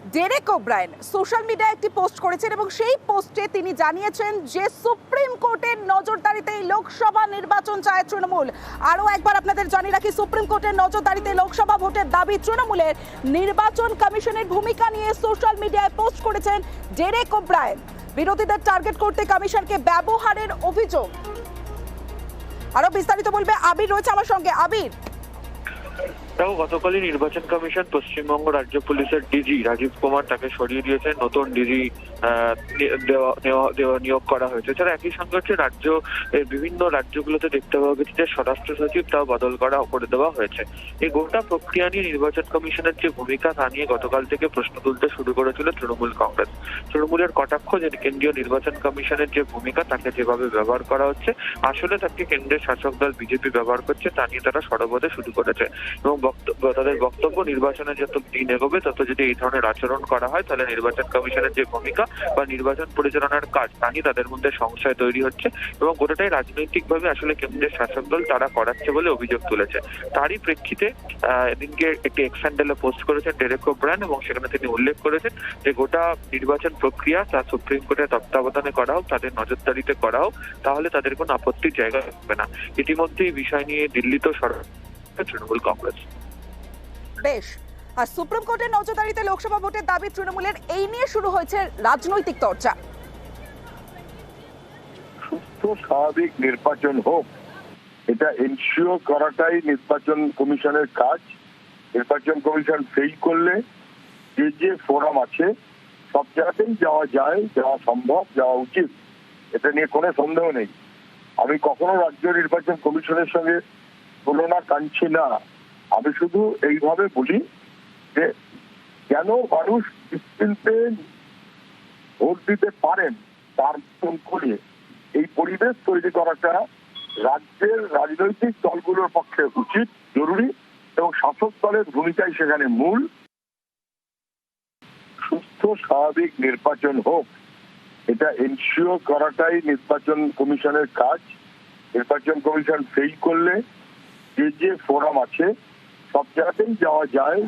Derek O'Brien social মিডিয়ায় একটি post করেছেন এবং সেই পোস্টে তিনি জানিয়েছেন যে সুপ্রিম কোর্টের নজরদারিতে লোকসভা নির্বাচন চায় তৃণমূল। আরও একবার আপনাদের জানিয়ে রাখি, সুপ্রিম কোর্টের নজরদারিতে লোকসভা ভোটের দাবি তৃণমূলের। নির্বাচন কমিশনের ভূমিকা নিয়ে সোশ্যাল মিডিয়ায় পোস্ট করেছেন ডেরেক ওব্রায়েন। বিরোধীদের টার্গেট করতে কমিশনকে ব্যবহারের অভিযোগ। আরো বিস্তারিত বলবে আবির, রয়েছে আমার সঙ্গে। আবির, গতকালই নির্বাচন কমিশন পশ্চিমবঙ্গ রাজ্য পুলিশের ডিজি রাজীব কুমার তাকে সরিয়ে দিয়েছে, নতুন ডিজি নিয়োগ করা হয়েছে। এছাড়া একই সঙ্গে হচ্ছে বিভিন্ন রাজ্যগুলোতে দেখতে পাওয়া গেছে যে স্বরাষ্ট্র সচিব তাও বদল করে দেওয়া হয়েছে। এই গোটা প্রক্রিয়া নিয়ে নির্বাচন কমিশনের যে ভূমিকা তা নিয়ে গতকাল থেকে প্রশ্ন তুলতে শুরু করেছিল তৃণমূল কংগ্রেস। তৃণমূলের কটাক্ষ যে কেন্দ্রীয় নির্বাচন কমিশনের যে ভূমিকা তাকে যেভাবে ব্যবহার করা হচ্ছে, আসলে তাকে কেন্দ্রের শাসক দল বিজেপি ব্যবহার করছে, তা নিয়ে তারা সরব হতে শুরু করেছে। এবং তাদের বক্তব্য, নির্বাচনের যত দিন এগোবে তত যদি এই ধরনের আচরণ করা হয় তাহলে নির্বাচন কমিশনের যে ভূমিকা বা নির্বাচন পরিচালনার কাজ তা নিয়ে তাদের মধ্যে সংশয় তৈরি হচ্ছে এবং গোটাটাই রাজনৈতিকভাবে আসলে কেন্দ্রের শাসক দল তারা করাচ্ছে বলে অভিযোগ তুলেছে। তারই প্রেক্ষিতে এদিনকে একটি এক্স হ্যান্ডেলে পোস্ট করেছেন ডেরেক ওব্রায়েন এবং সেখানে তিনি উল্লেখ করেছেন যে গোটা নির্বাচন প্রক্রিয়া তা সুপ্রিম কোর্টের তত্ত্বাবধানে করা হোক, তাদের নজরদারিতে করা হোক, তাহলে তাদের কোনো আপত্তির জায়গা থাকবে না। ইতিমধ্যেই বিষয় নিয়ে দিল্লিতেও তৃণমূল কংগ্রেস। বেশ, আর সুপ্রিম কোর্টের নজরদারিতে লোকসভা ভোটের দাবি তৃণমূলের, এই নিয়ে শুরু হয়েছে রাজনৈতিক চর্চা। সুস্থ স্বাভাবিক নির্বাচন হোক, এটা এনশিওর করাটাই নির্বাচন কমিশনের কাজ। নির্বাচন কমিশন ফেল করলে যে ফোরাম আছে সব জায়গাতেই যাওয়া যায়, যাওয়া সম্ভব, যাওয়া উচিত, এটা নিয়ে কোনো সন্দেহ নেই। আমি কখনো রাজ্য নির্বাচন কমিশনের সঙ্গে তুলনা টানছি না। আমি শুধু এইভাবে বলি যে কেন মানুষ নিশ্চিন্তে ভোট দিতে পারেন তার মতন করে এই পরিবেশ তৈরি করাটা রাজ্যের রাজনৈতিক দলগুলোর পক্ষে উচিত, জরুরি, এবং শাসক দলের ভূমিকাই সেখানে মূল। সুস্থ স্বাভাবিক নির্বাচন হোক, এটা এনশিওর করাটাই নির্বাচন কমিশনের কাজ। নির্বাচন কমিশন ফেল করলে যে ফোরাম আছে সব জায়গাতেই যাওয়া যায়।